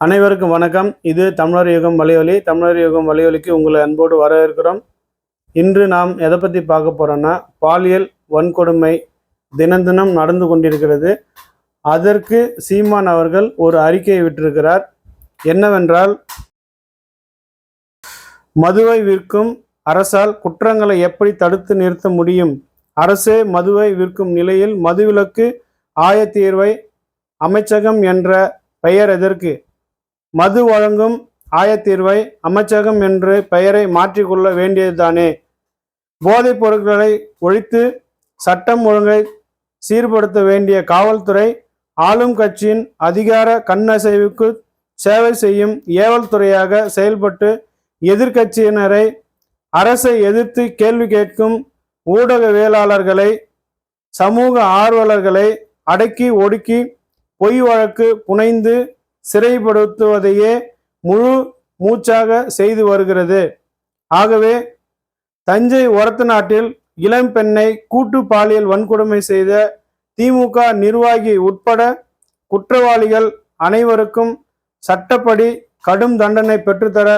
அனைவருக்கும் வணக்கம். இது தமிழர் யுகம் வலையொலி. தமிழர் யுகம் வலையொலிக்கு உங்களை அன்போடு வரவேற்கிறோம். இன்று நாம் எதை பற்றி பார்க்க போகிறோன்னா, பாலியல் வன்கொடுமை தினம் தினம் நடந்து கொண்டிருக்கிறது. அதற்கு சீமான் அவர்கள் ஒரு அறிக்கையை விட்டிருக்கிறார். என்னவென்றால், மதுவை விற்கும் அரசால் குற்றங்களை எப்படி தடுத்து நிறுத்த முடியும்? அரசே மதுவை விற்கும் நிலையில் மதுவிலக்கு ஆயத்தீர்வை அமைச்சகம் என்ற பெயர் எதற்கு? மது வழங்கும் ஆயத்தீர்வை அமைச்சகம் என்று பெயரை மாற்றிக்கொள்ள வேண்டியதுதானே? போதைப் பொருட்களை ஒழித்து சட்டம் ஒழுங்கை சீர்படுத்த வேண்டிய காவல்துறை ஆளும் கட்சியின் அதிகார கண்ணசைவுக்கு சேவை செய்யும் ஏவல் துறையாக செயல்பட்டு எதிர்கட்சியினரை அரசை எதிர்த்து கேள்வி கேட்கும் ஊடகவியலாளர்களை சமூக ஆர்வலர்களை அடக்கி ஒடுக்கி பொய் வழக்கு புனைந்து சிறைப்படுத்துவதையே முழு மூச்சாக செய்து வருகிறது. ஆகவே தஞ்சை ஒரத்தநாட்டில் இளம் பெண்ணை கூட்டு பாலியல் வன்கொடுமை செய்த திமுக நிர்வாகி உட்பட குற்றவாளிகள் அனைவருக்கும் சட்டப்படி கடும் தண்டனை பெற்றுத்தர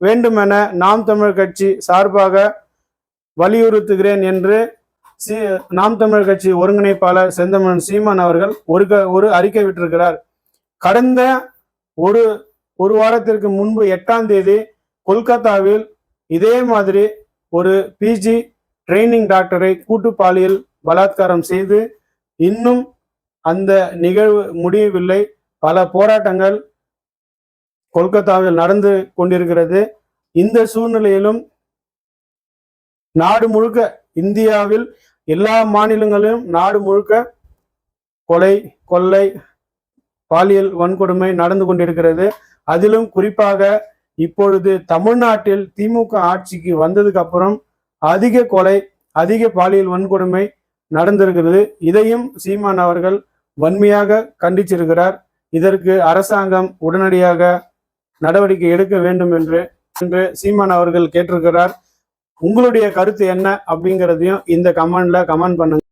வேண்டுமென நாம் தமிழர் கட்சி சார்பாக வலியுறுத்துகிறேன் என்று நாம் தமிழர் கட்சி ஒருங்கிணைப்பாளர் செந்தமிழன் சீமான் அவர்கள் ஒரு அறிக்கை விட்டிருக்கிறார். கடந்த ஒரு வாரத்திற்கு முன்பு 8ஆம் தேதி கொல்கத்தாவில் இதே மாதிரி ஒரு பிஜி ட்ரைனிங் டாக்டரை கூட்டு பாலியல் பலாத்காரம் செய்து இன்னும் அந்த நிகழ்வு முடியவில்லை. பல போராட்டங்கள் கொல்கத்தாவில் நடந்து கொண்டிருக்கிறது. இந்த சூழ்நிலையிலும் நாடு முழுக்க, இந்தியாவில் எல்லா மாநிலங்களிலும் நாடு முழுக்க கொலை, கொள்ளை, பாலியல் வன்கொடுமை நடந்து கொண்டிருக்கிறது. அதிலும் குறிப்பாக இப்பொழுது தமிழ்நாட்டில் திமுக ஆட்சிக்கு வந்ததுக்கு அப்புறம் அதிக கொலை, அதிக பாலியல் வன்கொடுமை நடந்திருக்கிறது. இதையும் சீமான் அவர்கள் வன்மையாக கண்டிச்சிருக்கிறார். இதற்கு அரசாங்கம் உடனடியாக நடவடிக்கை எடுக்க வேண்டும் என்று சீமான் அவர்கள் கேட்டிருக்கிறார். உங்களுடைய கருத்து என்ன அப்படிங்கிறதையும் இந்த கமெண்ட்ல கமெண்ட் பண்ணுங்க.